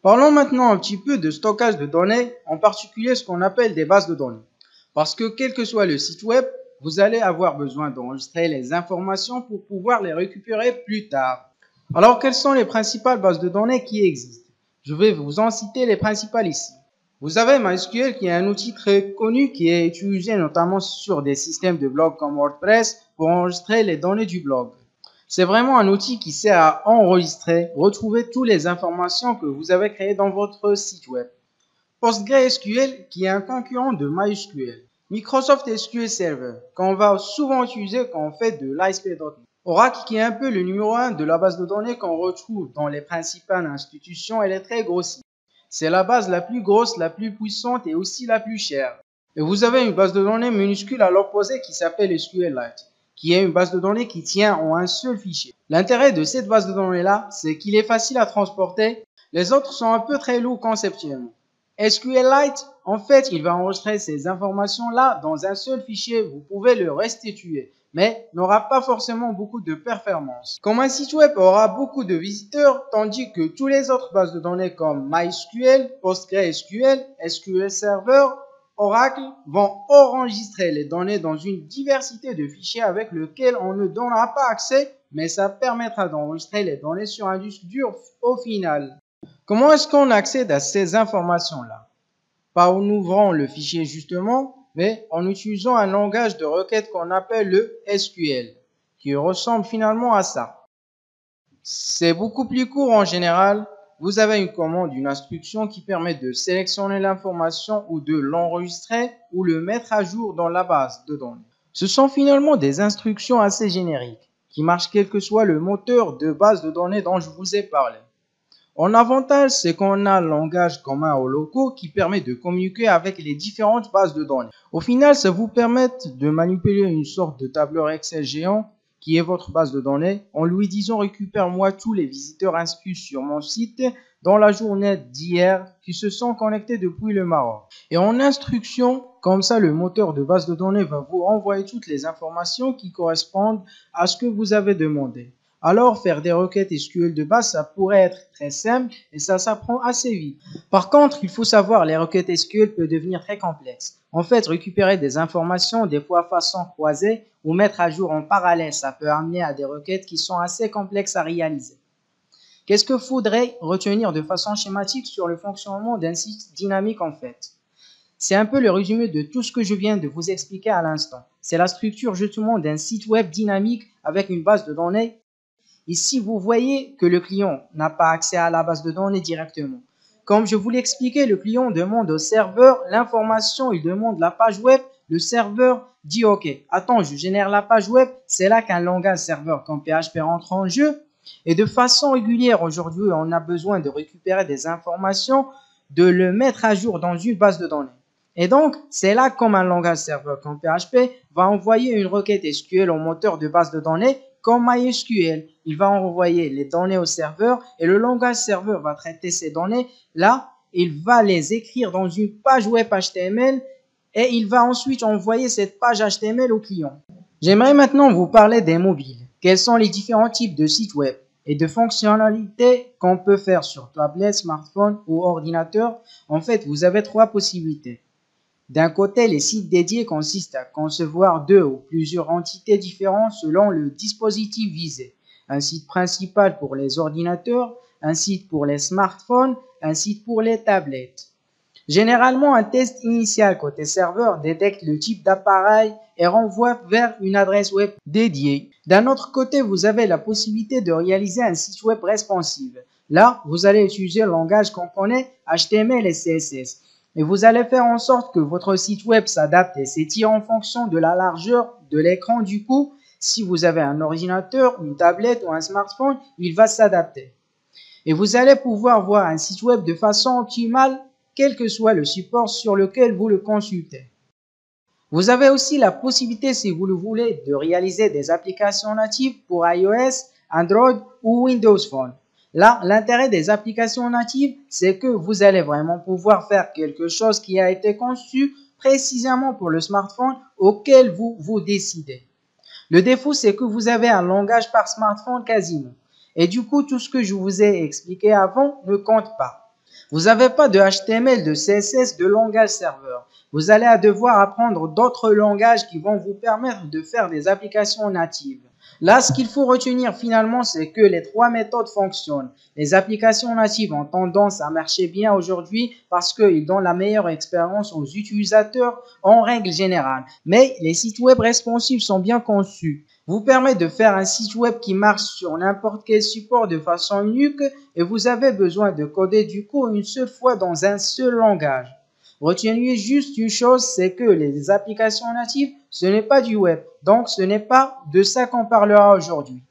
Parlons maintenant un petit peu de stockage de données, en particulier ce qu'on appelle des bases de données. Parce que quel que soit le site web, vous allez avoir besoin d'enregistrer les informations pour pouvoir les récupérer plus tard. Alors, quelles sont les principales bases de données qui existent? Je vais vous en citer les principales ici. Vous avez MySQL qui est un outil très connu qui est utilisé notamment sur des systèmes de blog comme WordPress pour enregistrer les données du blog. C'est vraiment un outil qui sert à enregistrer, retrouver toutes les informations que vous avez créées dans votre site web. PostgreSQL qui est un concurrent de MySQL. Microsoft SQL Server qu'on va souvent utiliser quand on fait de l'ASP.NET. Oracle qui est un peu le numéro 1 de la base de données qu'on retrouve dans les principales institutions, elle est très grossière. C'est la base la plus grosse, la plus puissante et aussi la plus chère. Et vous avez une base de données minuscule à l'opposé qui s'appelle SQLite, qui est une base de données qui tient en un seul fichier. L'intérêt de cette base de données-là, c'est qu'il est facile à transporter. Les autres sont un peu très lourds conceptuellement. SQLite, en fait, il va enregistrer ces informations-là dans un seul fichier. Vous pouvez le restituer, mais n'aura pas forcément beaucoup de performance. Comme un site web aura beaucoup de visiteurs, tandis que toutes les autres bases de données comme MySQL, PostgreSQL, SQL Server, Oracle vont enregistrer les données dans une diversité de fichiers avec lesquels on ne donnera pas accès, mais ça permettra d'enregistrer les données sur un disque dur au final. Comment est-ce qu'on accède à ces informations-là? Pas en ouvrant le fichier justement, mais en utilisant un langage de requête qu'on appelle le SQL, qui ressemble finalement à ça. C'est beaucoup plus court en général. Vous avez une commande, une instruction qui permet de sélectionner l'information ou de l'enregistrer ou le mettre à jour dans la base de données. Ce sont finalement des instructions assez génériques qui marchent quel que soit le moteur de base de données dont je vous ai parlé. En avantage, c'est qu'on a un langage commun aux locaux qui permet de communiquer avec les différentes bases de données. Au final, ça vous permet de manipuler une sorte de tableur Excel géant qui est votre base de données en lui disant récupère-moi tous les visiteurs inscrits sur mon site dans la journée d'hier qui se sont connectés depuis le Maroc. Et en instruction, comme ça, le moteur de base de données va vous renvoyer toutes les informations qui correspondent à ce que vous avez demandé. Alors, faire des requêtes SQL de base, ça pourrait être très simple et ça s'apprend assez vite. Par contre, il faut savoir, les requêtes SQL peuvent devenir très complexes. En fait, récupérer des informations, des fois façon croisée, ou mettre à jour en parallèle, ça peut amener à des requêtes qui sont assez complexes à réaliser. Qu'est-ce qu'il faudrait retenir de façon schématique sur le fonctionnement d'un site dynamique en fait? C'est un peu le résumé de tout ce que je viens de vous expliquer à l'instant. C'est la structure justement d'un site web dynamique avec une base de données. Ici, vous voyez que le client n'a pas accès à la base de données directement. Comme je vous l'ai expliqué, le client demande au serveur l'information, il demande la page web, le serveur dit OK, attends, je génère la page web, c'est là qu'un langage serveur comme PHP rentre en jeu. Et de façon régulière, aujourd'hui, on a besoin de récupérer des informations, de le mettre à jour dans une base de données. Et donc, c'est là comme un langage serveur comme PHP va envoyer une requête SQL au moteur de base de données comme MySQL. Il va envoyer les données au serveur et le langage serveur va traiter ces données. Là, il va les écrire dans une page web HTML et il va ensuite envoyer cette page HTML au client. J'aimerais maintenant vous parler des mobiles. Quels sont les différents types de sites web et de fonctionnalités qu'on peut faire sur tablette, smartphone ou ordinateur? En fait, vous avez trois possibilités. D'un côté, les sites dédiés consistent à concevoir deux ou plusieurs entités différentes selon le dispositif visé. Un site principal pour les ordinateurs, un site pour les smartphones, un site pour les tablettes. Généralement, un test initial côté serveur détecte le type d'appareil et renvoie vers une adresse web dédiée. D'un autre côté, vous avez la possibilité de réaliser un site web responsive. Là, vous allez utiliser le langage qu'on connaît, HTML et CSS. Et vous allez faire en sorte que votre site web s'adapte et s'étire en fonction de la largeur de l'écran. Du coup, si vous avez un ordinateur, une tablette ou un smartphone, il va s'adapter. Et vous allez pouvoir voir un site web de façon optimale, quel que soit le support sur lequel vous le consultez. Vous avez aussi la possibilité, si vous le voulez, de réaliser des applications natives pour iOS, Android ou Windows Phone. Là, l'intérêt des applications natives, c'est que vous allez vraiment pouvoir faire quelque chose qui a été conçu précisément pour le smartphone auquel vous décidez. Le défaut, c'est que vous avez un langage par smartphone quasiment. Et du coup, tout ce que je vous ai expliqué avant ne compte pas. Vous n'avez pas de HTML, de CSS, de langage serveur. Vous allez devoir apprendre d'autres langages qui vont vous permettre de faire des applications natives. Là, ce qu'il faut retenir finalement, c'est que les trois méthodes fonctionnent. Les applications natives ont tendance à marcher bien aujourd'hui parce qu'ils donnent la meilleure expérience aux utilisateurs en règle générale. Mais les sites web responsives sont bien conçus. Vous permettent de faire un site web qui marche sur n'importe quel support de façon unique et vous avez besoin de coder du coup une seule fois dans un seul langage. Retenez juste une chose, c'est que les applications natives, ce n'est pas du web. Donc, ce n'est pas de ça qu'on parlera aujourd'hui.